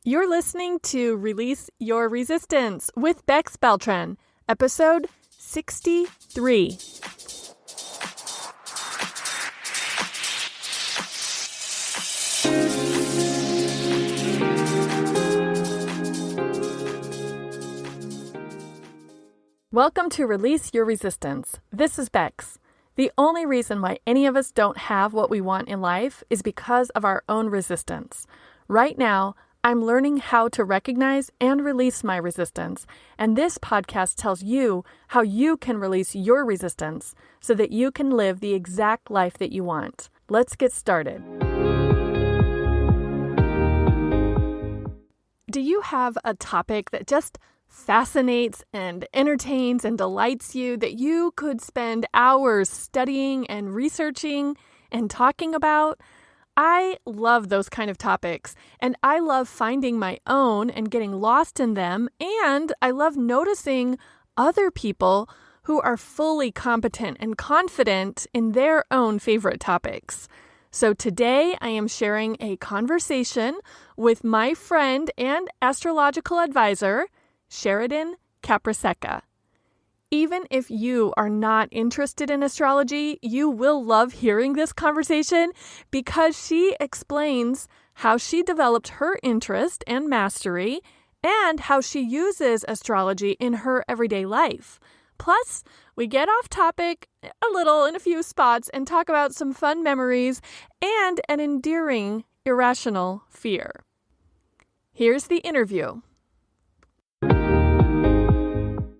You're listening to Release Your Resistance with Bex Beltran, episode 63. Welcome to Release Your Resistance. This is Bex. The only reason why any of us don't have what we want in life is because of our own resistance. Right now, I'm learning how to recognize and release my resistance, and this podcast tells you how you can release your resistance so that you can live the exact life that you want. Let's get started. Do you have a topic that just fascinates and entertains and delights you that you could spend hours studying and researching and talking about? I love those kind of topics, and I love finding my own and getting lost in them, and I love noticing other people who are fully competent and confident in their own favorite topics. So today I am sharing a conversation with my friend and astrological advisor, Sheridan. Even if you are not interested in astrology, you will love hearing this conversation because she explains how she developed her interest and mastery and how she uses astrology in her everyday life. Plus, we get off topic a little in a few spots and talk about some fun memories and an endearing, irrational fear. Here's the interview.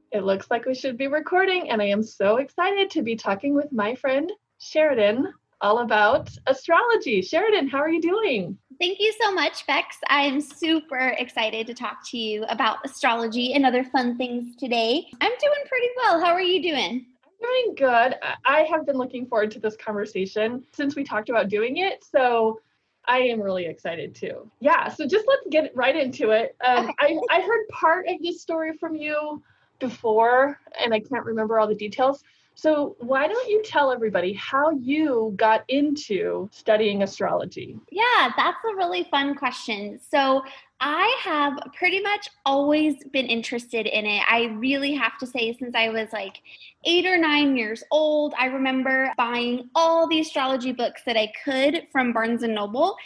It looks like we should be recording, and I am so excited to be talking with my friend Sheridan all about astrology. Sheridan, how are you doing? Thank you so much, Bex. I'm super excited to talk to you about astrology and other fun things today. I'm doing pretty well. How are you doing? I'm doing good. I have been looking forward to this conversation since we talked about doing it, so I am really excited too. Yeah, so just let's get right into it. Okay. I heard part of this story from you before, and I can't remember all the details. So why don't you tell everybody how you got into studying astrology? Yeah, that's a really fun question. So I have pretty much always been interested in it. I really have to say, since I was like 8 or 9 years old, I remember buying all the astrology books that I could from Barnes and Noble.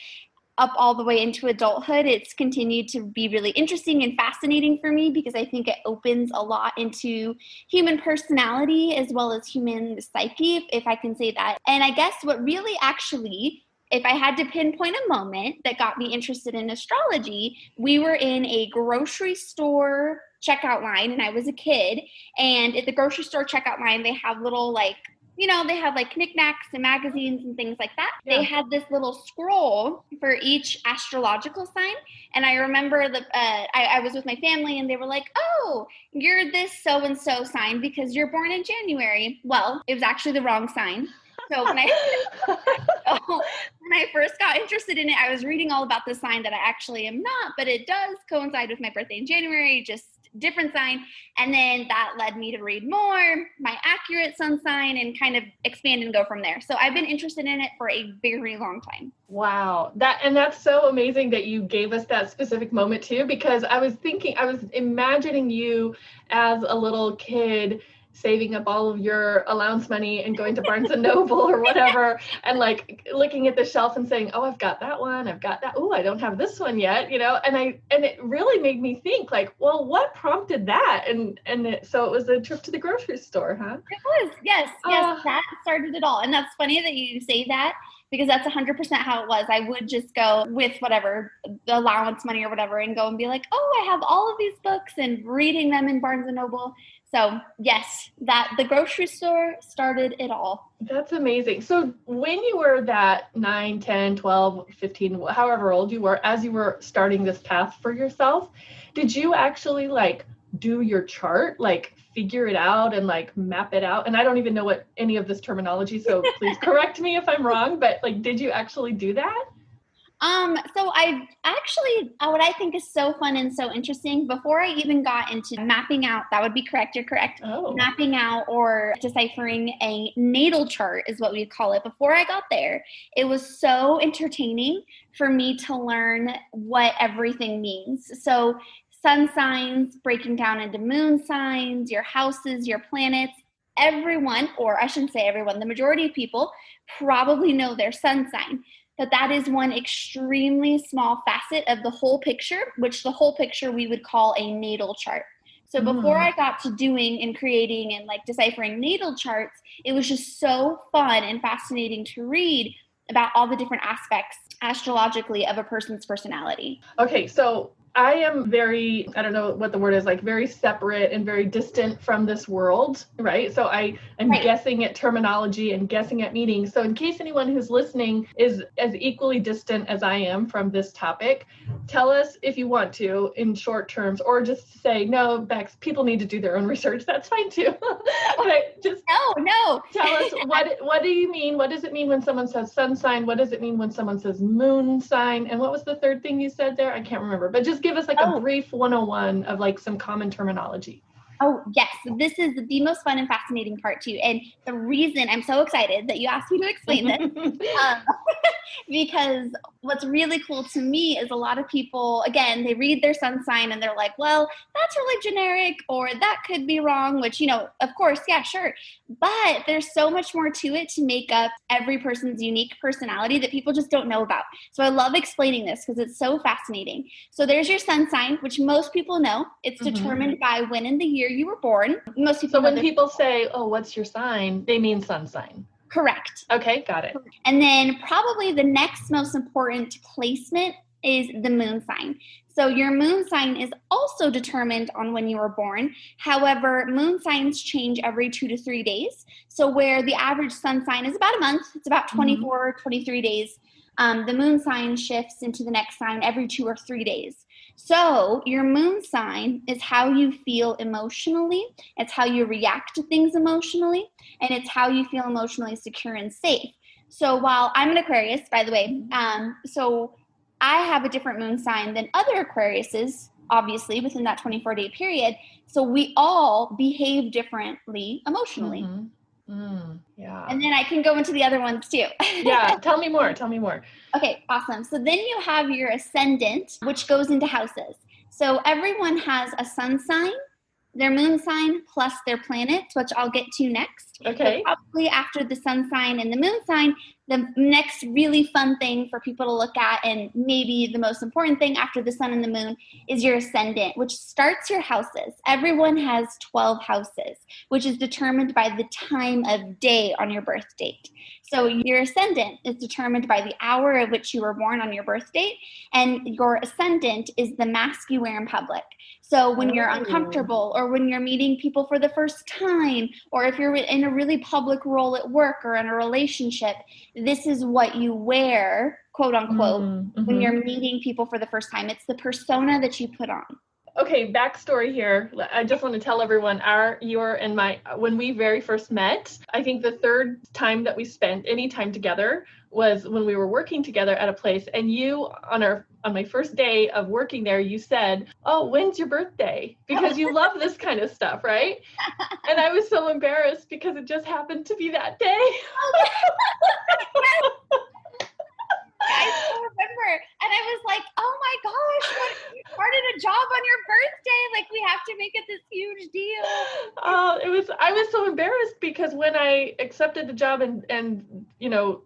Up all the way into adulthood, it's continued to be really interesting and fascinating for me because I think it opens a lot into human personality as well as human psyche, if I can say that. And I guess what really actually, if I had to pinpoint a moment that got me interested in astrology, we were in a grocery store checkout line, and I was a kid. And at the grocery store checkout line, they have little they have like knickknacks and magazines and things like that. Yeah. They had this little scroll for each astrological sign. And I remember I was with my family, and they were like, "Oh, you're this so-and-so sign because you're born in January." Well, it was actually the wrong sign. So when I first got interested in it, I was reading all about the sign that I actually am not, but it does coincide with my birthday in January, just different sign. And then that led me to read more, my accurate sun sign, and kind of expand and go from there. So I've been interested in it for a very long time. Wow. That's so amazing that you gave us that specific moment too, because I was imagining you as a little kid saving up all of your allowance money and going to Barnes and Noble or whatever, and like looking at the shelf and saying, "Oh, I've got that one. I've got that. Oh, I don't have this one yet," and it really made me think, like, well, what prompted that? So it was a trip to the grocery store, huh? It was. Yes. That started it all. And that's funny that you say that, because that's 100% how it was. I would just go with whatever, the allowance money or whatever, and go and be like, "Oh, I have all of these books," and reading them in Barnes and Noble. So yes, the grocery store started it all. That's amazing. So when you were that 9, 10, 12, 15, however old you were, as you were starting this path for yourself, did you actually like do your chart, like figure it out and like map it out? And I don't even know what any of this terminology, so please correct me if I'm wrong, but like, did you actually do that? So I actually, what I think is so fun and so interesting, before I even got into mapping out, that would be correct, you're correct. Oh. Mapping out or deciphering a natal chart is what we call it. Before I got there, it was so entertaining for me to learn what everything means. So sun signs, breaking down into moon signs, your houses, your planets, everyone, or I shouldn't say everyone, the majority of people probably know their sun sign. But that is one extremely small facet of the whole picture, which the whole picture we would call a natal chart. So before I got to doing and creating and like deciphering natal charts, it was just so fun and fascinating to read about all the different aspects astrologically of a person's personality. Okay, so I am very, I don't know what the word is, like very separate and very distant from this world, right? So I am guessing at terminology and guessing at meanings. So in case anyone who's listening is as equally distant as I am from this topic, tell us if you want to in short terms, or just say, no, Bex, people need to do their own research. That's fine too. But just no. Tell us, what do you mean? What does it mean when someone says sun sign? What does it mean when someone says moon sign? And what was the third thing you said there? I can't remember, but just give us like a brief 101 of like some common terminology. Oh, yes. This is the most fun and fascinating part too. And the reason I'm so excited that you asked me to explain this, because what's really cool to me is a lot of people, again, they read their sun sign and they're like, well, that's really generic, or that could be wrong, which, of course, yeah, sure. But there's so much more to it to make up every person's unique personality that people just don't know about. So I love explaining this because it's so fascinating. So there's your sun sign, which most people know. It's determined by when in the year you were born. Most people. So when people say, oh, what's your sign? They mean sun sign. Correct. Okay, got it. And then probably the next most important placement is the moon sign. So your moon sign is also determined on when you were born. However, moon signs change every 2 to 3 days. So where the average sun sign is about a month, it's about 24, 23 days. The moon sign shifts into the next sign every 2 or 3 days. So your moon sign is how you feel emotionally. It's how you react to things emotionally. And it's how you feel emotionally secure and safe. So while I'm an Aquarius, by the way, so I have a different moon sign than other Aquariuses, obviously, within that 24-day period. So we all behave differently emotionally. Yeah. And then I can go into the other ones too. Yeah, tell me more. Okay, awesome. So then you have your ascendant, which goes into houses. So everyone has a sun sign, their moon sign, plus their planets, which I'll get to next. Okay. But probably after the sun sign and the moon sign, the next really fun thing for people to look at, and maybe the most important thing after the sun and the moon, is your ascendant, which starts your houses. Everyone has 12 houses, which is determined by the time of day on your birth date. So your ascendant is determined by the hour at which you were born on your birth date, and your ascendant is the mask you wear in public. So when you're uncomfortable, or when you're meeting people for the first time, or if you're in a really public role at work or in a relationship, this is what you wear, quote unquote, when you're meeting people for the first time. It's the persona that you put on. Okay, backstory here. I just want to tell everyone when we very first met, I think the third time that we spent any time together was when we were working together at a place, and you on my first day of working there, you said, oh, when's your birthday? Because you love this kind of stuff, right? And I was so embarrassed because it just happened to be that day. I still remember. And I was like, oh my gosh, you started a job on your birthday. Like, we have to make it this huge deal. I was so embarrassed because when I accepted the job and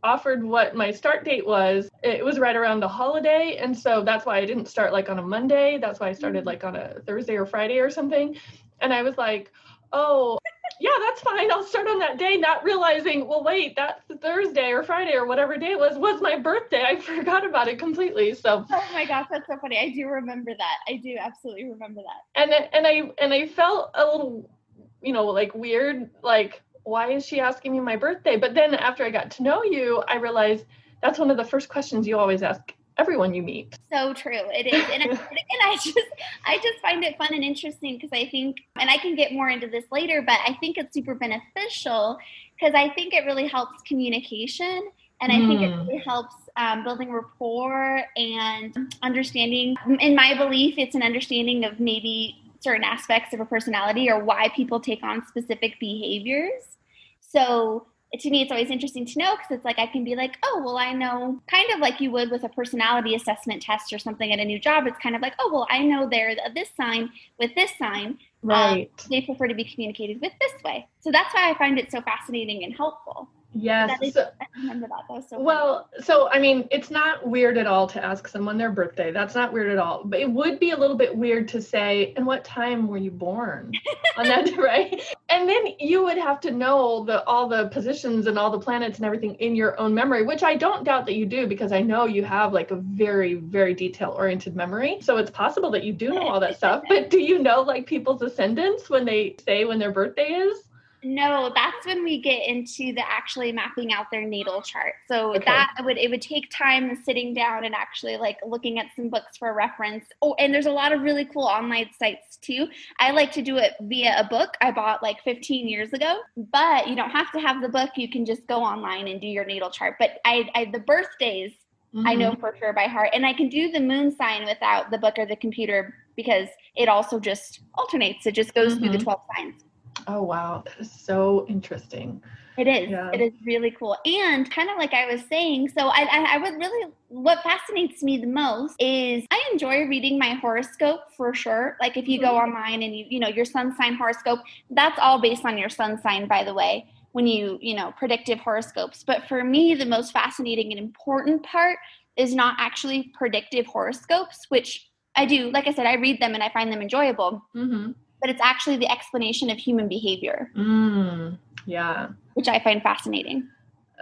offered what my start date was, it was right around the holiday. And so that's why I didn't start like on a Monday. That's why I started like on a Thursday or Friday or something. And I was like, oh, yeah, that's fine. I'll start on that day, not realizing, well, wait, that's Thursday or Friday or whatever day it was my birthday. I forgot about it completely. So. Oh my gosh, that's so funny. I do remember that. I do absolutely remember that. And I felt a little, like weird, like, why is she asking me my birthday? But then after I got to know you, I realized that's one of the first questions you always ask everyone you meet. So true. It is. And I just find it fun and interesting because I think, and I can get more into this later, but I think it's super beneficial because I think it really helps communication And I think it really helps building rapport and understanding. In my belief, it's an understanding of maybe certain aspects of a personality or why people take on specific behaviors. So to me, it's always interesting to know, because it's like I can be like, oh, well, I know, kind of like you would with a personality assessment test or something at a new job. It's kind of like, oh, well, I know they're this sign with this sign. Right. They prefer to be communicated with this way. So that's why I find it so fascinating and helpful. Yes. I remember that. That was so well, so I mean, it's not weird at all to ask someone their birthday. That's not weird at all. But it would be a little bit weird to say, and what time were you born on that, right? And then you would have to know all the positions and all the planets and everything in your own memory, which I don't doubt that you do, because I know you have like a very, very detail-oriented memory. So it's possible that you do know all that stuff. But do you know like people's ascendants when they say when their birthday is? No, that's when we get into the actually mapping out their natal chart. So it would take time sitting down and actually like looking at some books for reference. Oh, and there's a lot of really cool online sites too. I like to do it via a book I bought like 15 years ago, but you don't have to have the book. You can just go online and do your natal chart. But the birthdays, I know for sure by heart. And I can do the moon sign without the book or the computer, because it also just alternates. It just goes through the 12 signs. Oh, wow. That is so interesting. It is. Yeah. It is really cool. And kind of like I was saying, so I would really, what fascinates me the most is I enjoy reading my horoscope for sure. Like if you go online and you know, your sun sign horoscope, that's all based on your sun sign, by the way, when you know, predictive horoscopes. But for me, the most fascinating and important part is not actually predictive horoscopes, which I do. Like I said, I read them and I find them enjoyable. But it's actually the explanation of human behavior. Yeah. Which I find fascinating.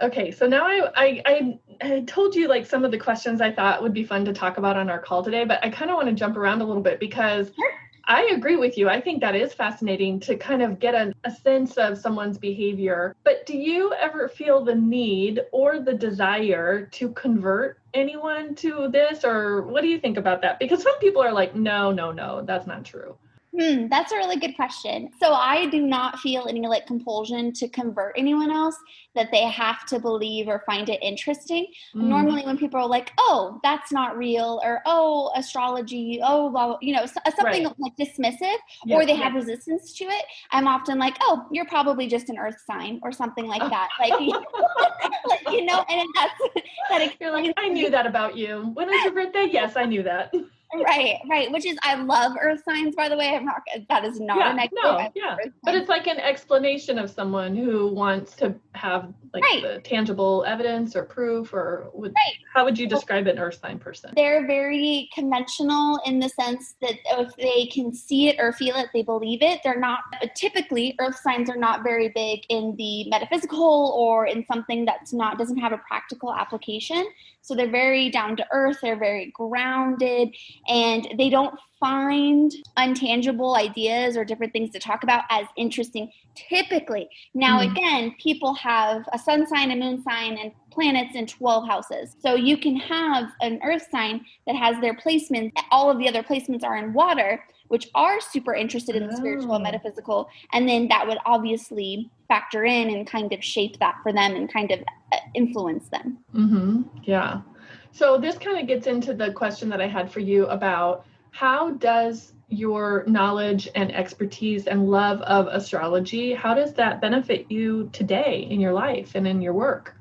Okay, so now I told you like some of the questions I thought would be fun to talk about on our call today, but I kind of want to jump around a little bit, because I agree with you. I think that is fascinating to kind of get a sense of someone's behavior. But do you ever feel the need or the desire to convert anyone to this? Or what do you think about that? Because some people are like, no, that's not true. That's a really good question. So I do not feel any like compulsion to convert anyone else that they have to believe or find it interesting. Normally when people are like, oh, that's not real, or oh, astrology, oh, blah, blah, you know, something like dismissive, or they have resistance to it, I'm often like, oh, you're probably just an earth sign or something like that. Like, like, you know, and that you're like, I knew that about you. When is your birthday? Yes, I knew that. Right. Which is, I love earth signs, by the way. That is not a negative. But it's like an explanation of someone who wants to have like the tangible evidence or proof, or how would you describe an earth sign person? They're very conventional in the sense that if they can see it or feel it, they believe it. They're not, typically earth signs are not very big in the metaphysical or in something doesn't have a practical application. So they're very down to earth, they're very grounded, and they don't find untangible ideas or different things to talk about as interesting typically. Now, again, people have a sun sign, a moon sign, and planets in 12 houses. So you can have an earth sign that has their placements. All of the other placements are in water, which are super interested in the spiritual and metaphysical. And then that would obviously factor in and kind of shape that for them and kind of influence them. Yeah. So this kind of gets into the question that I had for you about how does your knowledge and expertise and love of astrology, how does that benefit you today in your life and in your work?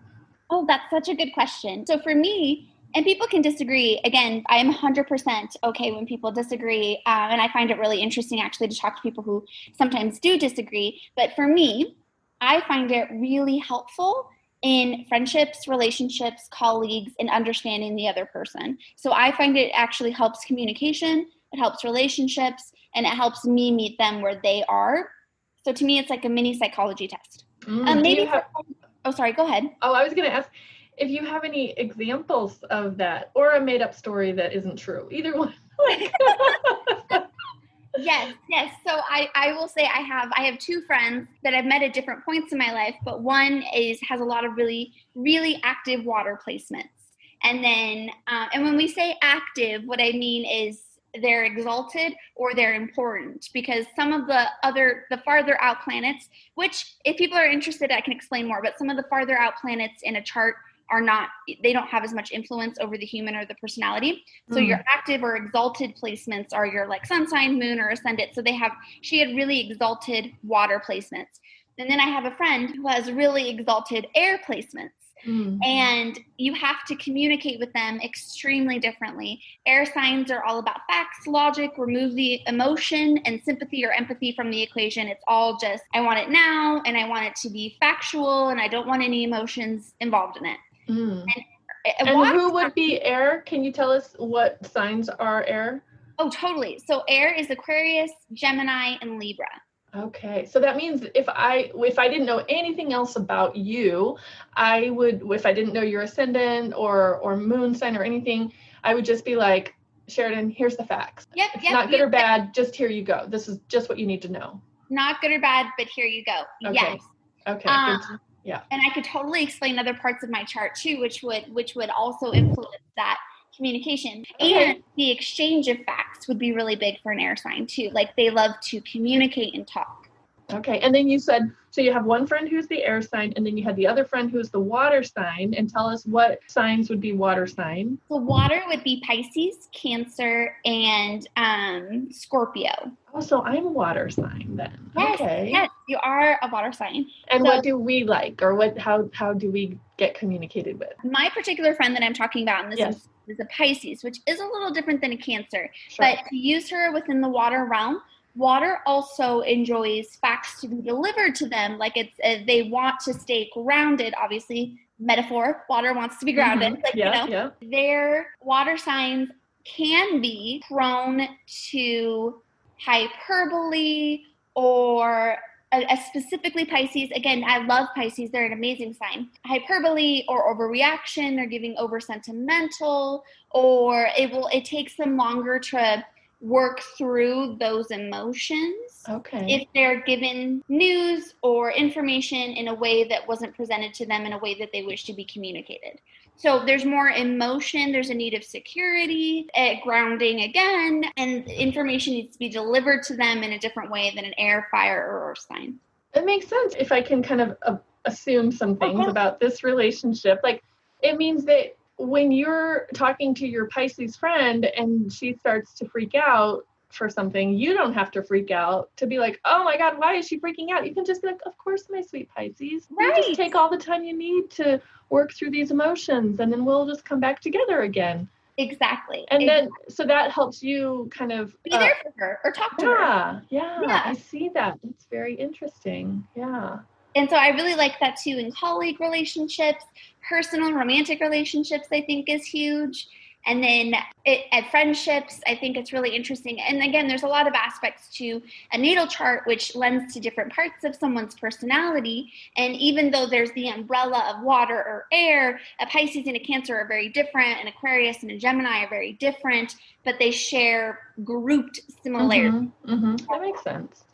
Oh, that's such a good question. So for me, and people can disagree. Again, I am 100% okay when people disagree. And I find it really interesting actually to talk to people who sometimes do disagree. But for me, I find it really helpful in friendships, relationships, colleagues, and understanding the other person. So I find it actually helps communication, it helps relationships, and it helps me meet them where they are. So to me, it's like a mini psychology test. Sorry, go ahead. Oh, I was going to ask if you have any examples of that, or a made-up story that isn't true. Either one. Yes. So I will say I have two friends that I've met at different points in my life, but one has a lot of really, really active water placements. And then, and when we say active, what I mean is they're exalted or they're important, because some of the farther out planets, which if people are interested, I can explain more, but some of the farther out planets in a chart they don't have as much influence over the human or the personality. So your active or exalted placements are your like sun sign, moon, or ascendant. So she had really exalted water placements. And then I have a friend who has really exalted air placements. And you have to communicate with them extremely differently. Air signs are all about facts, logic, remove the emotion and sympathy or empathy from the equation. It's all just, I want it now, and I want it to be factual, and I don't want any emotions involved in it. And who would be air? Can you tell us what signs are air? Oh, totally. So air is Aquarius, Gemini, and Libra. Okay, so that means if I didn't know anything else about you, I would, if I didn't know your ascendant or moon sign or anything, I would just be like, Sheridan, here's the facts. It's not good or bad, just here you go. This is just what you need to know. Not good or bad, but here you go. Okay. Yes. Okay. Yeah. And I could totally explain other parts of my chart too, which would also influence that communication. Okay. And the exchange of facts would be really big for an air sign too. Like they love to communicate and talk. Okay. And then you said, so you have one friend who's the air sign, and then you had the other friend who's the water sign. And tell us what signs would be water sign. So water would be Pisces, Cancer, and Scorpio. Oh, so I'm a water sign then. Yes, okay. Yes, you are a water sign. And what do we like, or how do we get communicated with? My particular friend that I'm talking about in this is a Pisces, which is a little different than a Cancer. Sure. But to use her within the water realm, water also enjoys facts to be delivered to them. Like they want to stay grounded, obviously. Metaphor, water wants to be grounded. Their water signs can be prone to hyperbole or specifically Pisces. Again, I love Pisces. They're an amazing sign. Hyperbole or overreaction, or giving over sentimental, or it takes them longer to work through those emotions. Okay. If they're given news or information in a way that wasn't presented to them in a way that they wish to be communicated. So there's more emotion, there's a need of security, grounding again, and information needs to be delivered to them in a different way than an air, fire, or earth sign. That makes sense. If I can kind of assume some things about this relationship, like it means that when you're talking to your Pisces friend and she starts to freak out for something, you don't have to freak out to be like, oh my God, why is she freaking out? You can just be like, of course, my sweet Pisces. Right. You just take all the time you need to work through these emotions, and then we'll just come back together again. Exactly. And then, so that helps you kind of be there for her or talk to her. Yeah, I see that. It's very interesting. Yeah. And so I really like that too in colleague relationships, personal romantic relationships, I think is huge. And then at friendships, I think it's really interesting. And again, there's a lot of aspects to a natal chart, which lends to different parts of someone's personality. And even though there's the umbrella of water or air, a Pisces and a Cancer are very different. An Aquarius and a Gemini are very different, but they share grouped similarities. That makes sense.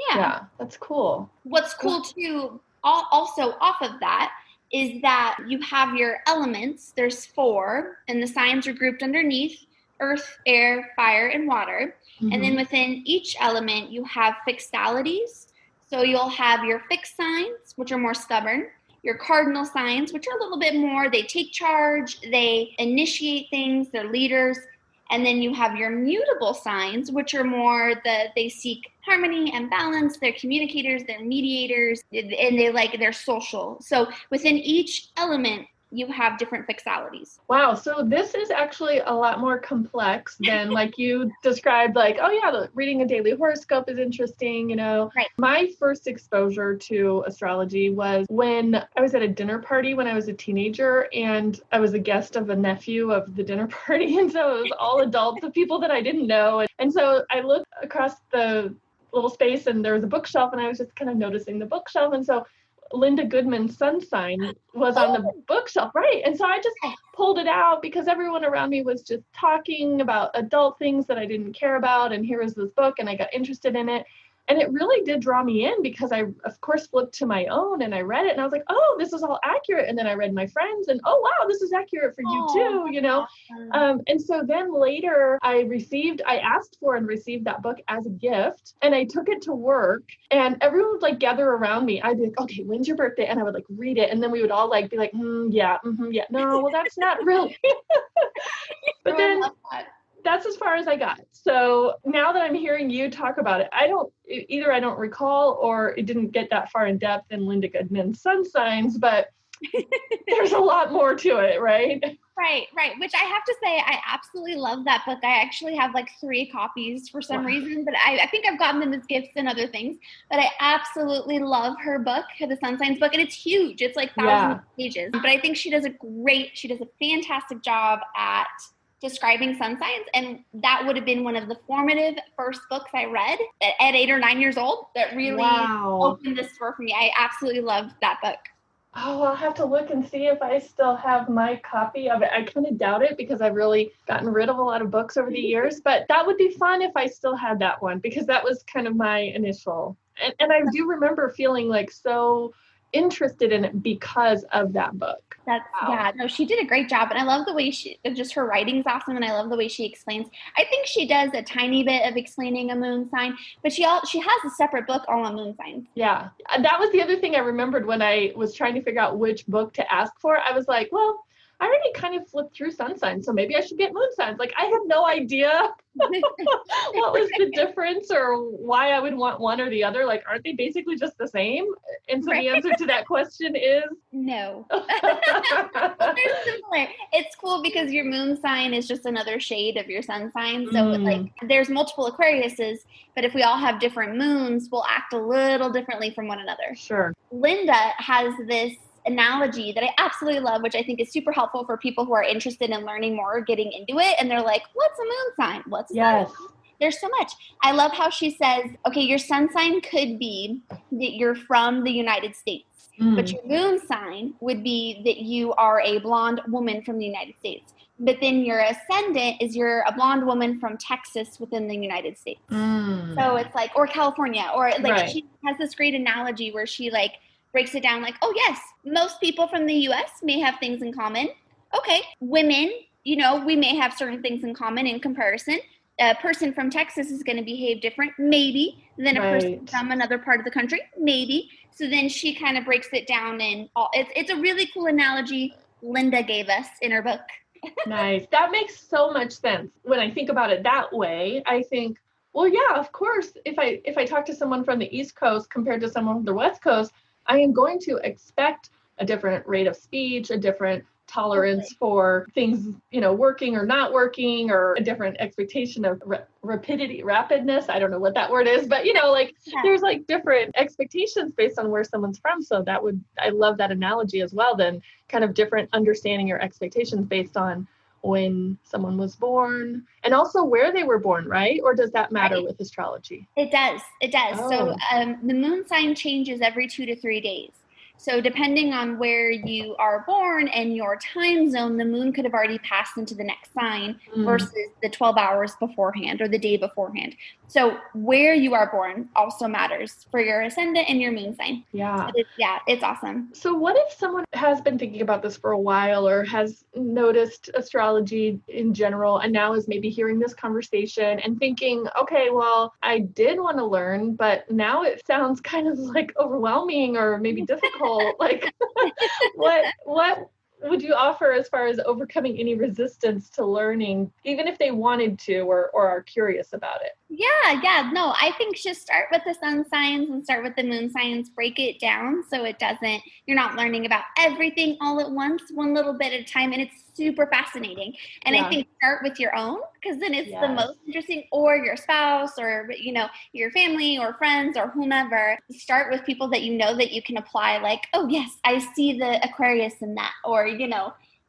Yeah, that's cool. What's cool too, also off of that, is that you have your elements. There's 4, and the signs are grouped underneath: earth, air, fire, and water. And then within each element, you have fixalities. So you'll have your fixed signs, which are more stubborn, your cardinal signs, which are a little bit more, they take charge, they initiate things, they're leaders. And then you have your mutable signs, which are more they seek harmony and balance. They're communicators, they're mediators, and they're social. So within each element, you have different fixalities. Wow. So this is actually a lot more complex than like you described, like, oh yeah, reading a daily horoscope is interesting, you know. Right. My first exposure to astrology was when I was at a dinner party when I was a teenager, and I was a guest of a nephew of the dinner party. And so it was all adults of people that I didn't know. And so I looked across the little space and there was a bookshelf, and I was just kind of noticing the bookshelf. And so Linda Goodman's sun sign was on the bookshelf, right? And so I just pulled it out because everyone around me was just talking about adult things that I didn't care about. And here was this book, and I got interested in it. And it really did draw me in because I, of course, flipped to my own and I read it and I was like, oh, this is all accurate. And then I read my friends and, oh, wow, this is accurate for you too, you know? Awesome. And so then later I asked for and received that book as a gift, and I took it to work, and everyone would like gather around me. I'd be like, okay, when's your birthday? And I would like read it. And then we would all like be like, yeah, no, well, that's not really. But then that's as far as I got. So now that I'm hearing you talk about it, I don't recall, or it didn't get that far in depth in Linda Goodman's sun signs, but there's a lot more to it, right? Right. Which I have to say, I absolutely love that book. I actually have like 3 copies for some reason, but I think I've gotten them as gifts and other things. But I absolutely love her book, the Sun Signs book, and it's huge. It's like thousands of pages. But I think she does a fantastic job at describing sun signs, and that would have been one of the formative first books I read at 8 or 9 years old that really opened this door for me. I absolutely loved that book. Oh, I'll have to look and see if I still have my copy of it. I kind of doubt it because I've really gotten rid of a lot of books over the years, but that would be fun if I still had that one, because that was kind of my initial. And I do remember feeling like so interested in it because of that book. She did a great job, and I love the way just her writing's awesome, and I love the way she explains. I think she does a tiny bit of explaining a moon sign, but she has a separate book all on moon signs. Yeah, that was the other thing I remembered when I was trying to figure out which book to ask for. I was like, well, I already kind of flipped through sun signs, so maybe I should get moon signs. Like, I had no idea what was the difference or why I would want one or the other. Like, aren't they basically just the same? And so the answer to that question is no. They're similar. It's cool because your moon sign is just another shade of your sun sign. So like, there's multiple Aquariuses, but if we all have different moons, we'll act a little differently from one another. Sure. Linda has this analogy that I absolutely love, which I think is super helpful for people who are interested in learning more, getting into it, and they're like, what's a moon sign? What's a sun sign? There's so much. I love how she says, okay, your sun sign could be that you're from the United States, but your moon sign would be that you are a blonde woman from the United States. But then your ascendant is you're a blonde woman from Texas within the United States. So it's like, or California, or like she has this great analogy where she like breaks it down like, oh yes, most people from the US may have things in common. Okay, women, we may have certain things in common in comparison. A person from Texas is going to behave different, maybe, than a person from another part of the country, maybe. So then she kind of breaks it down, and it's a really cool analogy Linda gave us in her book. Nice. That makes so much sense. When I think about it that way, I think, well, yeah, of course, if I talk to someone from the East Coast compared to someone from the West Coast, I am going to expect a different rate of speech, a different tolerance for things, working or not working, or a different expectation of rapidness. I don't know what that word is, but there's like different expectations based on where someone's from. So I love that analogy as well. Then kind of different understanding your expectations based on when someone was born and also where they were born, right? Or does that matter with astrology? It does. Oh. So the moon sign changes every 2 to 3 days. So depending on where you are born and your time zone, the moon could have already passed into the next sign versus the 12 hours beforehand or the day beforehand. So where you are born also matters for your ascendant and your moon sign. Yeah. It's awesome. So what if someone has been thinking about this for a while or has noticed astrology in general and now is maybe hearing this conversation and thinking, okay, well, I did want to learn, but now it sounds kind of like overwhelming or maybe difficult. Like, what would you offer as far as overcoming any resistance to learning, even if they wanted to or are curious about it? Yeah. No, I think just start with the sun signs and start with the moon signs, break it down so you're not learning about everything all at once, one little bit at a time. And it's super fascinating. And I think start with your own, because then it's the most interesting, or your spouse or, your family or friends or whomever. Start with people that that you can apply, like, oh yes, I see the Aquarius in that, or,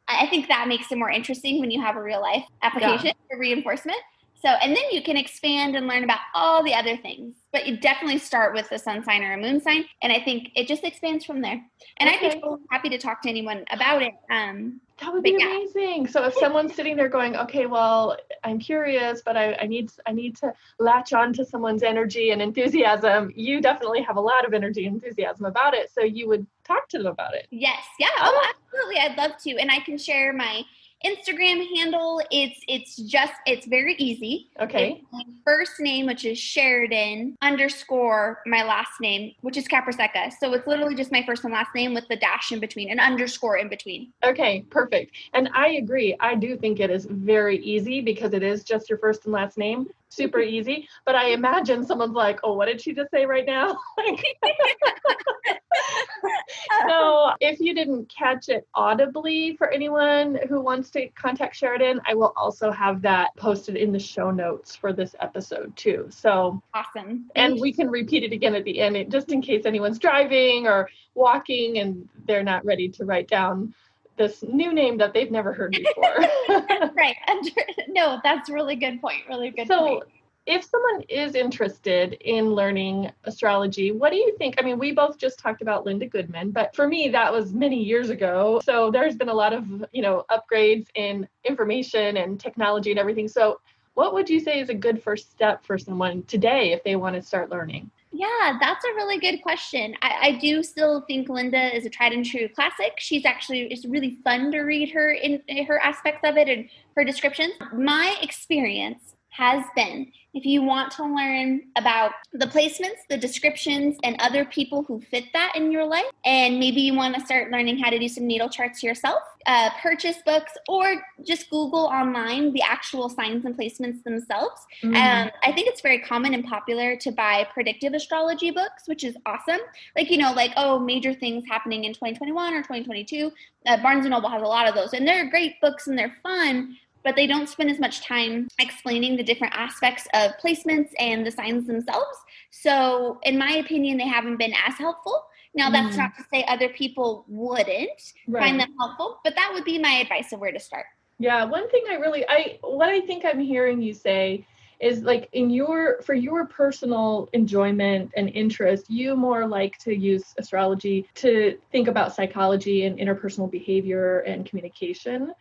I think that makes it more interesting when you have a real life application for reinforcement. So, and then you can expand and learn about all the other things, but you definitely start with a sun sign or a moon sign. And I think it just expands from there. And I'd be totally happy to talk to anyone about it. That would be amazing. So if someone's sitting there going, okay, well, I'm curious, but I need to latch on to someone's energy and enthusiasm, you definitely have a lot of energy and enthusiasm about it. So you would talk to them about it. Yes. Yeah. Oh, absolutely. I'd love to. And I can share my Instagram handle. It's very easy. Okay. It's my first name, which is Sheridan _ my last name, which is Capriseca. So it's literally just my first and last name with the dash in between, an underscore in between. Okay, perfect. And I agree. I do think it is very easy because it is just your first and last name. Super easy. But I imagine someone's like, oh, what did she just say right now? So if you didn't catch it audibly, for anyone who wants to contact Sheridan, I will also have that posted in the show notes for this episode too. So awesome. And we can repeat it again at the end, just in case anyone's driving or walking and they're not ready to write down this new name that they've never heard before. Right. No, that's a really good point. Really good point. If someone is interested in learning astrology, what do you think? I mean, we both just talked about Linda Goodman, but for me, that was many years ago. So there's been a lot of, upgrades in information and technology and everything. So what would you say is a good first step for someone today if they want to start learning? Yeah, that's a really good question. I do still think Linda is a tried and true classic. It's really fun to read her in her aspects of it and her descriptions. My experience has been, if you want to learn about the placements, the descriptions, and other people who fit that in your life, and maybe you want to start learning how to do some natal charts yourself, purchase books or just Google online the actual signs and placements themselves. I think it's very common and popular to buy predictive astrology books, which is awesome. Major things happening in 2021 or 2022. Barnes & Noble has a lot of those, and they're great books and they're fun, but they don't spend as much time explaining the different aspects of placements and the signs themselves. So in my opinion, they haven't been as helpful. Now, that's not to say other people wouldn't find them helpful, but that would be my advice of where to start. Yeah, one thing what I think I'm hearing you say is like for your personal enjoyment and interest, you more like to use astrology to think about psychology and interpersonal behavior and communication.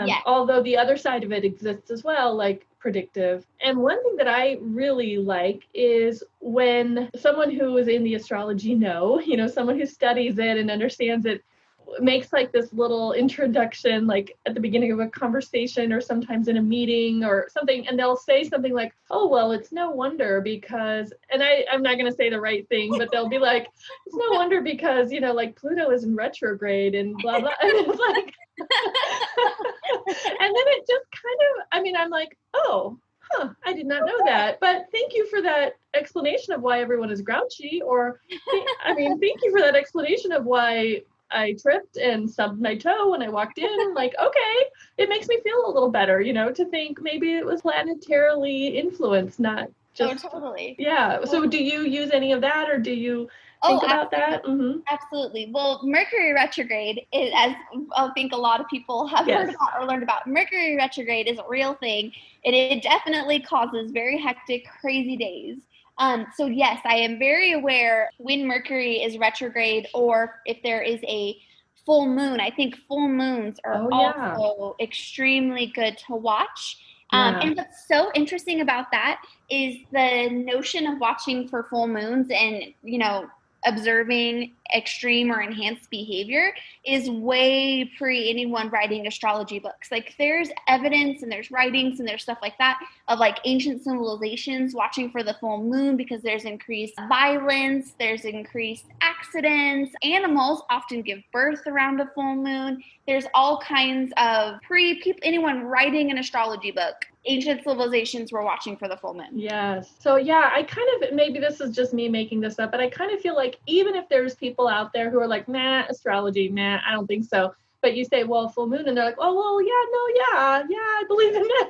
Yes. Although the other side of it exists as well, like predictive. And one thing that I really like is when someone who is in the astrology someone who studies it and understands it, makes like this little introduction, like at the beginning of a conversation or sometimes in a meeting or something, and they'll say something like, oh, well, it's no wonder because, and I'm not going to say the right thing, but they'll be like, it's no wonder because, Pluto is in retrograde and blah, blah. And it's like, and then it just I'm like, oh, I did not know that. But thank you for that explanation of why everyone is grouchy, or, thank you for that explanation of why I tripped and stubbed my toe when I walked in. Like, okay, it makes me feel a little better, to think maybe it was planetarily influenced, not just. Oh, totally. Yeah. So do you use any of that, or do you think about that? Mm-hmm. Absolutely. Well, Mercury Retrograde is, as I think a lot of people have heard about or learned about, Mercury Retrograde is a real thing, and it definitely causes very hectic, crazy days. So yes, I am very aware when Mercury is retrograde or if there is a full moon. I think full moons are also extremely good to watch. And what's so interesting about that is the notion of watching for full moons and, observing extreme or enhanced behavior is way pre anyone writing astrology books. Like there's evidence and there's writings and there's stuff like that of like ancient civilizations watching for the full moon because there's increased violence, there's increased accidents. Animals often give birth around a full moon. There's all kinds of anyone writing an astrology book, ancient civilizations were watching for the full moon. Yes. So I kind of, maybe this is just me making this up, but I kind of feel like even if there's people out there who are like, nah, astrology, nah, I don't think so. But you say, well, full moon, and they're like, oh, well, I believe in that.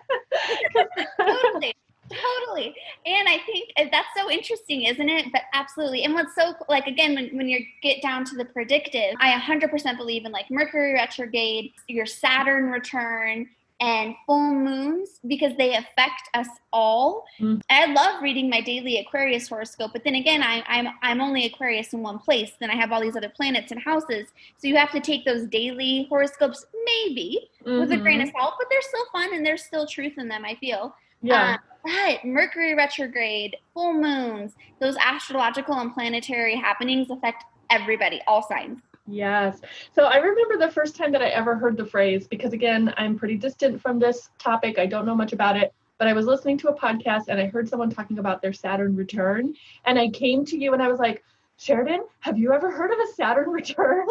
Totally. And I think that's so interesting, isn't it? But absolutely. And what's so, like, again, when you get down to the predictive, I 100% believe in like Mercury retrograde, your Saturn return, and full moons because they affect us all. I love reading my daily Aquarius horoscope, but then again, I'm only Aquarius in one place. Then I have all these other planets and houses, so you have to take those daily horoscopes maybe with a grain of salt, but they're still fun and there's still truth in them, I feel. Yeah. But Mercury retrograde, full moons, those astrological and planetary happenings affect everybody, all signs. Yes. So I remember the first time that I ever heard the phrase, because again, I'm pretty distant from this topic. I don't know much about it, but I was listening to a podcast and I heard someone talking about their Saturn return. And I came to you and I was like, Sheridan, have you ever heard of a Saturn return?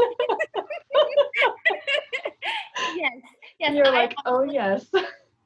Yes. Yes. You're like, oh, yes.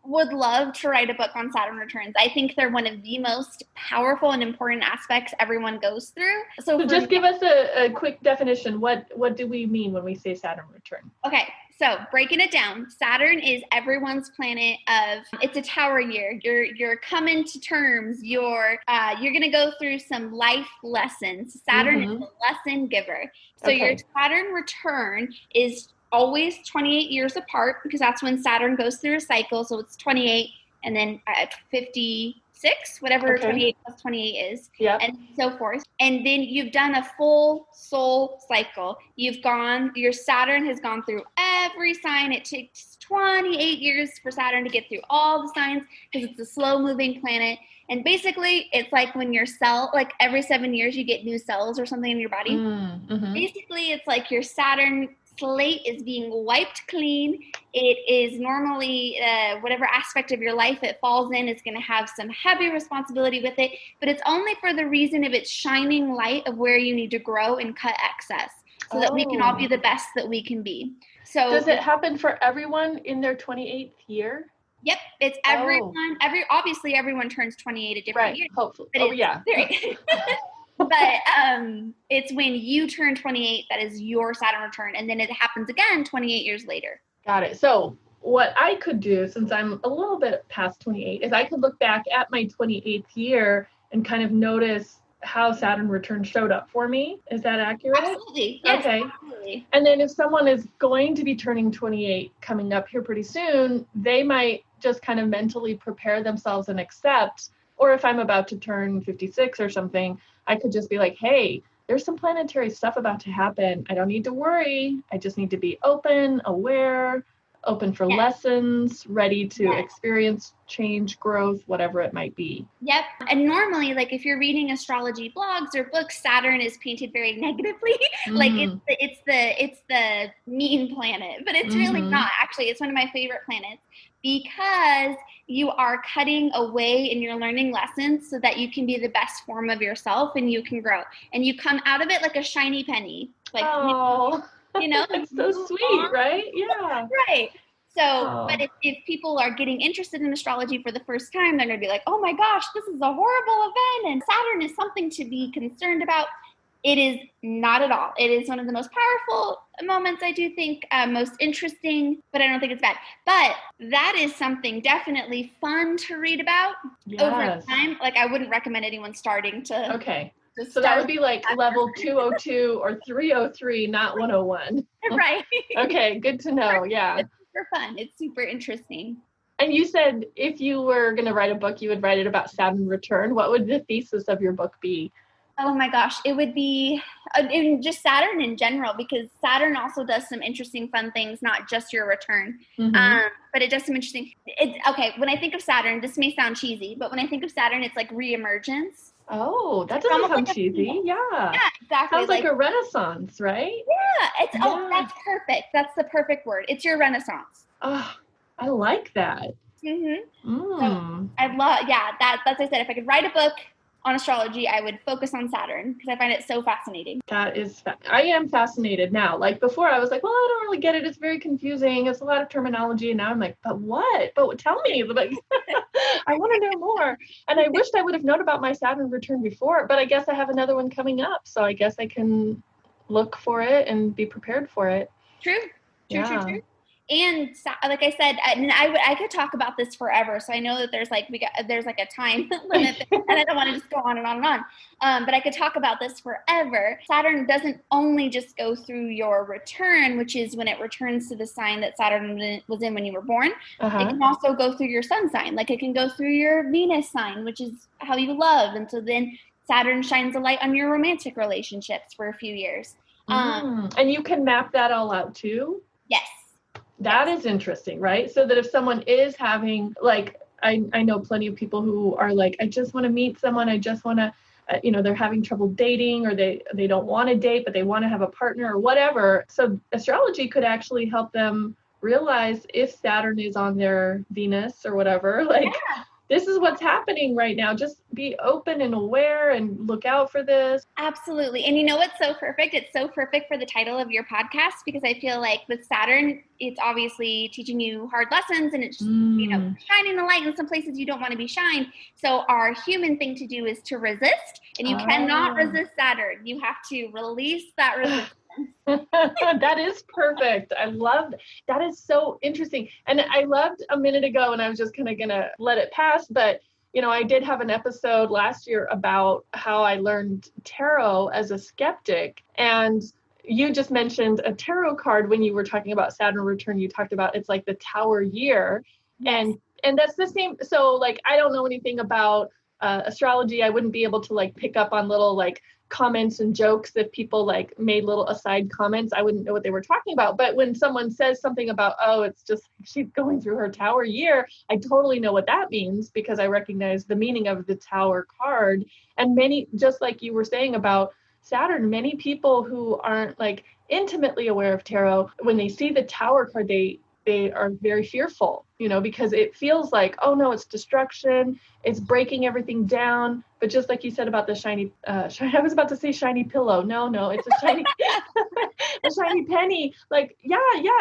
Would love to write a book on Saturn returns. I think they're one of the most powerful and important aspects everyone goes through. So just give us a quick definition. What do we mean when we say Saturn return? Okay, so breaking it down, Saturn is everyone's planet of, it's a tower year. You're coming to terms. You're gonna go through some life lessons. Saturn is a lesson giver. So your Saturn return is always 28 years apart because that's when Saturn goes through a cycle. So it's 28 and then 56, whatever 28 plus 28 is, and so forth. And then you've done a full soul cycle. Your Saturn has gone through every sign. It takes 28 years for Saturn to get through all the signs because it's a slow moving planet. And basically, it's like when your cell, like every 7 years, you get new cells or something in your body. Basically, it's like your Saturn slate is being wiped clean. It is normally whatever aspect of your life it falls in is going to have some heavy responsibility with it, but it's only for the reason of its shining light of where you need to grow and cut excess so that we can all be the best that we can be. So does it happen for everyone in their 28th year? Yep, it's everyone. Obviously everyone turns 28 at different years. Hopefully. But it's when you turn 28 that is your Saturn return, and then it happens again 28 years later. Got it. So what I could do, since I'm a little bit past 28, is I could look back at my 28th year and kind of notice how Saturn return showed up for me. Is that accurate? Absolutely. Yes, okay. Absolutely. And then if someone is going to be turning 28 coming up here pretty soon, they might just kind of mentally prepare themselves and accept, or if I'm about to turn 56 or something, I could just be like, hey, there's some planetary stuff about to happen. I don't need to worry. I just need to be open, aware, open for lessons, ready to experience change, growth, whatever it might be. Yep. And normally, like if you're reading astrology blogs or books, Saturn is painted very negatively. Like it's the mean planet, but it's really not. Actually, it's one of my favorite planets because you are cutting away and you're learning lessons so that you can be the best form of yourself and you can grow. And you come out of it like a shiny penny. Like, you know, it's so sweet, right? Yeah. Right. So, but if people are getting interested in astrology for the first time, they're going to be like, oh my gosh, this is a horrible event and Saturn is something to be concerned about. It is not at all. It is one of the most powerful moments, I do think, most interesting, but I don't think it's bad. But that is something definitely fun to read about over time. Like I wouldn't recommend anyone starting to. Okay. So that would be like level 202 or 303, not 101. Right. Okay, good to know. Yeah. It's super fun. It's super interesting. And you said if you were going to write a book, you would write it about Saturn return. What would the thesis of your book be? Oh my gosh, it would be just Saturn in general, because Saturn also does some interesting, fun things, not just your return. But it does some interesting. Okay, when I think of Saturn, this may sound cheesy, but when I think of Saturn, it's like reemergence. Oh, that doesn't sound cheesy. Yeah. Yeah, exactly. Sounds like a renaissance, right? Yeah, oh, that's perfect. That's the perfect word. It's your renaissance. Oh, I like that. So I love, that's what I said. If I could write a book on astrology, I would focus on Saturn because I find it so fascinating. That is, I am fascinated now. Like before I was like, well, I don't really get it. It's very confusing. It's a lot of terminology. And now I'm like, but what? But tell me. Like, I want to know more. And I wished I would have known about my Saturn return before, but I guess I have another one coming up. So I guess I can look for it and be prepared for it. True. like I said, and I could talk about this forever. So I know that there's like a time limit, and I don't want to just go on and on and on. But I could talk about this forever. Saturn doesn't only just go through your return, which is when it returns to the sign that Saturn was in when you were born. Uh-huh. It can also go through your sun sign. Like it can go through your Venus sign, which is how you love. And so then Saturn shines a light on your romantic relationships for a few years. And you can map that all out too? Yes. That is interesting, right? So that if someone is having, like, I know plenty of people who are like, I just want to meet someone. I just want to, they're having trouble dating, or they don't want to date, but they want to have a partner or whatever. So astrology could actually help them realize if Saturn is on their Venus or whatever, like, this is what's happening right now. Just be open and aware and look out for this. Absolutely. And you know what's so perfect? It's so perfect for the title of your podcast, because I feel like with Saturn, it's obviously teaching you hard lessons, and it's shining the light in some places you don't want to be shined. So our human thing to do is to resist, and you cannot resist Saturn. You have to release that resistance. That is perfect. I love that. Is so interesting. And I loved a minute ago, and I was just kind of gonna let it pass, but I did have an episode last year about how I learned tarot as a skeptic, and you just mentioned a tarot card when you were talking about Saturn return. You talked about it's like the Tower year. Yes. And that's the same. So like, I don't know anything about astrology. I wouldn't be able to like pick up on little like comments and jokes. If people like made little aside comments, I wouldn't know what they were talking about. But when someone says something about, oh, it's just she's going through her Tower year, I totally know what that means, because I recognize the meaning of the Tower card. And many, just like you were saying about Saturn, many people who aren't like intimately aware of tarot, when they see the Tower card, they are very fearful, because it feels like, oh no, it's destruction, it's breaking everything down. But just like you said about the shiny, I was about to say shiny pillow. No, it's a shiny, a shiny penny. Like, yeah,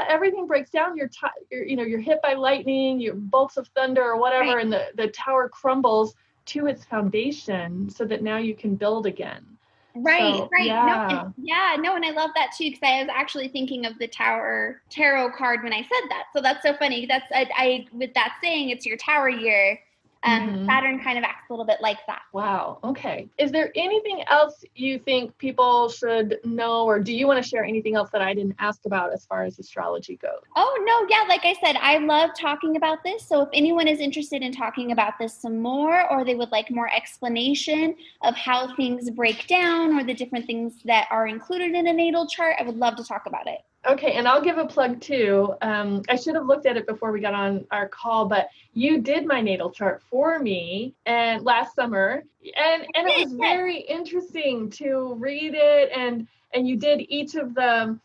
everything breaks down. You're hit by lightning, your bolts of thunder or whatever, right. And the tower crumbles to its foundation so that now you can build again. Right. Yeah. No, and I love that too, because I was actually thinking of the Tower tarot card when I said that. So that's so funny. That's I with that saying, it's your Tower year. Saturn kind of acts a little bit like that. Wow. Okay. Is there anything else you think people should know, or do you want to share anything else that I didn't ask about as far as astrology goes? Oh, no. Yeah. Like I said, I love talking about this. So if anyone is interested in talking about this some more, or they would like more explanation of how things break down or the different things that are included in a natal chart, I would love to talk about it. Okay, and I'll give a plug too. I should have looked at it before we got on our call, but you did my natal chart for me and last summer, and it was very interesting to read it, and you did each of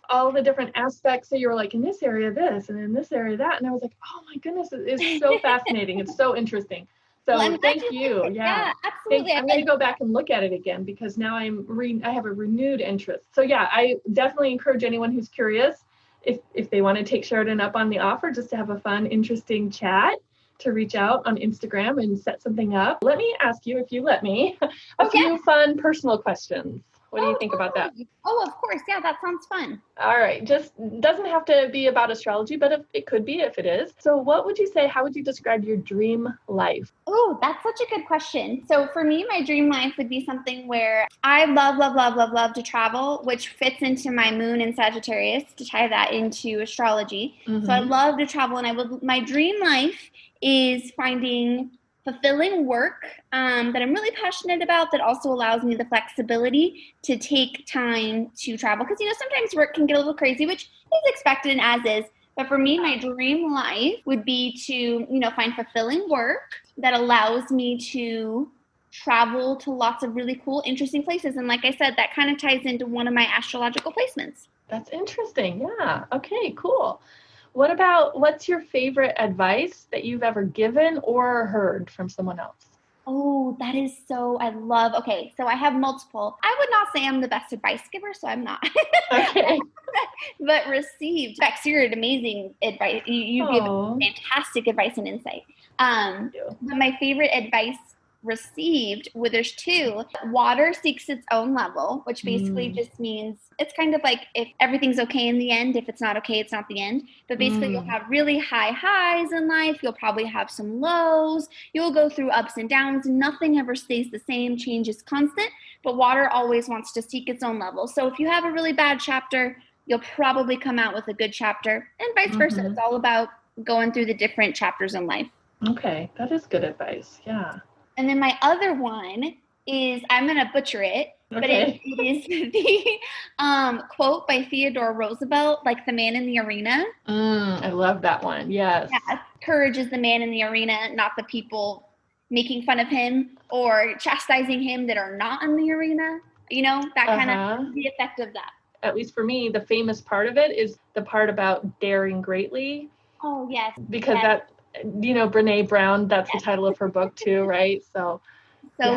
all the different aspects. So you were like, in this area this, and in this area that, and I was like, oh my goodness, it's so fascinating. It's so interesting. So thank you. Yeah, absolutely. I'm going to go back and look at it again, because now I have a renewed interest. So yeah, I definitely encourage anyone who's curious, if they want to take Sheridan up on the offer, just to have a fun, interesting chat, to reach out on Instagram and set something up. Let me ask you, if you let me, a few fun personal questions. What do you think about that? Oh, of course. Yeah, that sounds fun. All right. Just doesn't have to be about astrology, but it could be if it is. So what would you say, how would you describe your dream life? Oh, that's such a good question. So for me, my dream life would be something where I love to travel, which fits into my moon in Sagittarius, to tie that into astrology. Mm-hmm. So I love to travel, and my dream life is finding fulfilling work that I'm really passionate about, that also allows me the flexibility to take time to travel. Because, sometimes work can get a little crazy, which is expected and as is. But for me, my dream life would be to, find fulfilling work that allows me to travel to lots of really cool, interesting places. And like I said, that kind of ties into one of my astrological placements. That's interesting. Yeah. Okay, cool. What's your favorite advice that you've ever given or heard from someone else? Oh, that is okay, so I have multiple. I would not say I'm the best advice giver, so I'm not. Okay. But received. Bex, you're an amazing advice. You give fantastic advice and insight. But my favorite advice received, well, there's two. Water seeks its own level, which basically just means it's kind of like if everything's okay in the end. If it's not okay, it's not the end. But basically, you'll have really high highs in life. You'll probably have some lows. You'll go through ups and downs. Nothing ever stays the same. Change is constant. But water always wants to seek its own level. So if you have a really bad chapter, you'll probably come out with a good chapter, and vice versa. It's all about going through the different chapters in life. Okay, that is good advice. Yeah. And then my other one is, I'm going to butcher it, but it is the quote by Theodore Roosevelt, like the man in the arena. I love that one. Yes. Yeah, courage is the man in the arena, not the people making fun of him or chastising him that are not in the arena. You know, that kind of the effect of that. At least for me, the famous part of it is the part about daring greatly. Oh, yes. Because that, you know, Brene Brown, that's the title of her book too, right? So good.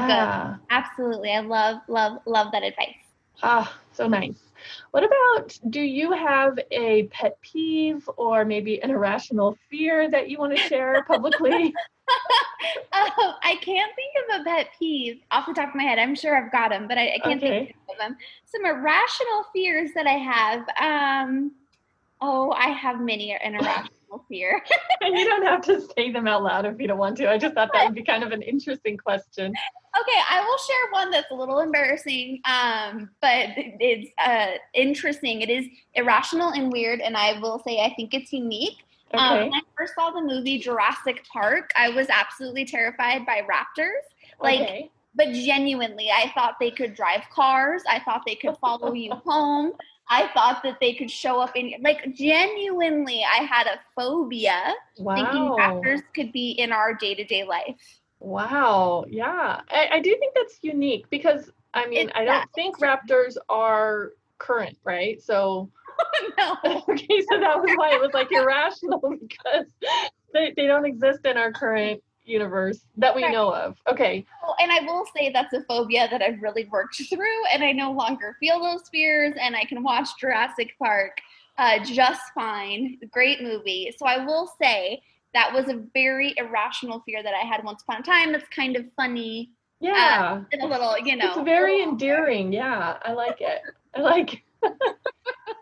Absolutely. I love that advice. So nice. What about, do you have a pet peeve or maybe an irrational fear that you want to share publicly? I can't think of a pet peeve off the top of my head. I'm sure I've got them, but I can't think of them. Some irrational fears that I have. I have many an irrational fear. And you don't have to say them out loud if you don't want to. I just thought that would be kind of an interesting question. Okay, I will share one that's a little embarrassing, but it's interesting. It is irrational and weird, and I will say I think it's unique. When I first saw the movie Jurassic Park, I was absolutely terrified by raptors. But genuinely, I thought they could drive cars. I thought they could follow you home. I thought that they could show up in, like, genuinely, I had a phobia thinking raptors could be in our day-to-day life. Wow. Yeah. I do think that's unique because, I mean, I don't think raptors are current, right? So, no. Okay, so that was why it was like irrational, because they don't exist in our current universe that we know of. Okay. And I will say that's a phobia that I've really worked through, and I no longer feel those fears, and I can watch Jurassic Park just fine. Great movie. So I will say that was a very irrational fear that I had once upon a time. It's kind of funny. Yeah. And a little, you know. It's very endearing. Yeah, I like it.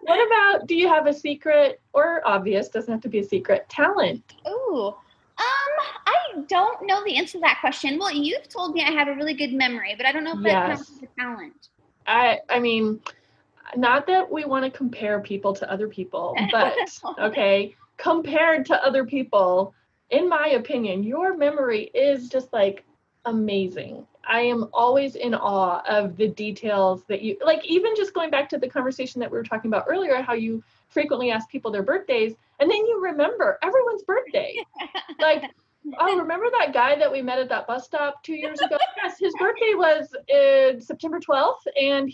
What about, do you have a secret, or obvious, doesn't have to be a secret, talent? Ooh. I don't know the answer to that question. Well, you've told me I have a really good memory, but I don't know if that counts as a talent. I mean, not that we want to compare people to other people, but compared to other people, in my opinion, your memory is just like amazing. I am always in awe of the details that you, like, even just going back to the conversation that we were talking about earlier, how you frequently ask people their birthdays, and then you remember everyone's birthday. Like, remember that guy that we met at that bus stop 2 years ago? Yes, his birthday was September 12th, and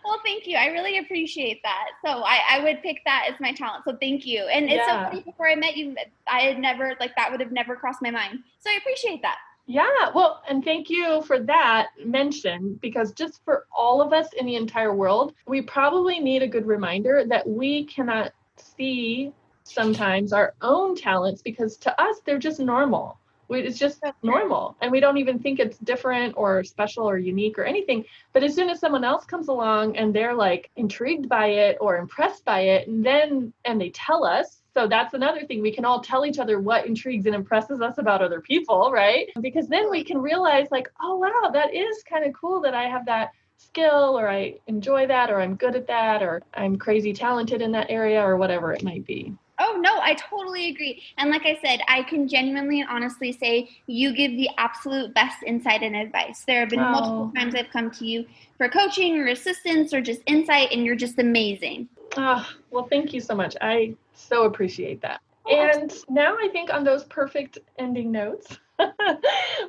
Well, thank you. I really appreciate that. So I would pick that as my talent. So thank you. And it's so funny, before I met you, I had never, that would have never crossed my mind. So I appreciate that. Yeah, well, and thank you for that mention, because just for all of us in the entire world, we probably need a good reminder that we cannot see sometimes our own talents, because to us, they're just normal. It's just normal, and we don't even think it's different or special or unique or anything. But as soon as someone else comes along and they're like intrigued by it or impressed by it, and they tell us, so that's another thing. We can all tell each other what intrigues and impresses us about other people, right? Because then we can realize, like, oh, wow, that is kind of cool that I have that skill, or I enjoy that, or I'm good at that, or I'm crazy talented in that area, or whatever it might be. Oh, no, I totally agree. And like I said, I can genuinely and honestly say you give the absolute best insight and advice. There have been multiple times I've come to you for coaching or assistance or just insight, and you're just amazing. Oh, well, thank you so much. I so appreciate that. And now I think on those perfect ending notes,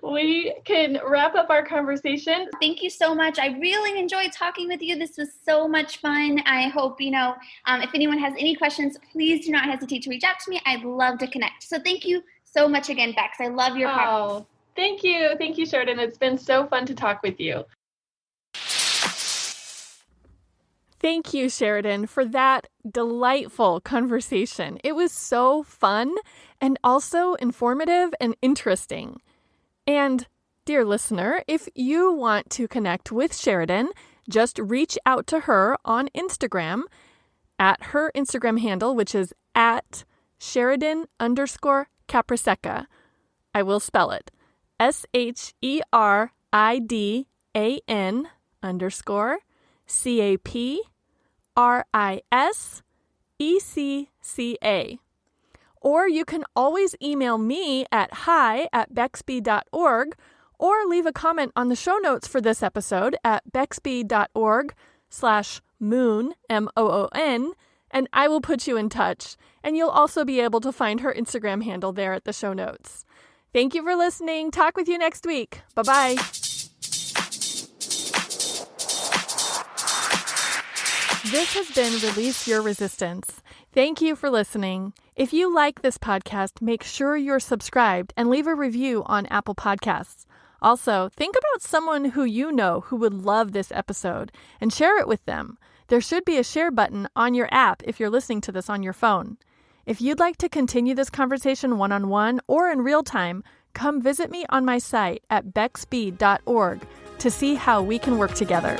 we can wrap up our conversation. Thank you so much. I really enjoyed talking with you. This was so much fun. I hope, if anyone has any questions, please do not hesitate to reach out to me. I'd love to connect. So thank you so much again, Bex. I love your podcast. Thank you. Thank you, Sheridan. It's been so fun to talk with you. Thank you, Sheridan, for that delightful conversation. It was so fun and also informative and interesting. And, dear listener, if you want to connect with Sheridan, just reach out to her on Instagram at her Instagram handle, which is at Sheridan_Capriseca. I will spell it. SHERIDAN_CAPRISECA. Or you can always email me at hi@bexb.org or leave a comment on the show notes for this episode at bexb.org/moon, MOON, and I will put you in touch. And you'll also be able to find her Instagram handle there at the show notes. Thank you for listening. Talk with you next week. Bye-bye. This has been Release Your Resistance. Thank you for listening. If you like this podcast, make sure you're subscribed and leave a review on Apple Podcasts. Also, think about someone who you know who would love this episode and share it with them. There should be a share button on your app if you're listening to this on your phone. If you'd like to continue this conversation one-on-one or in real time, come visit me on my site at bexb.org to see how we can work together.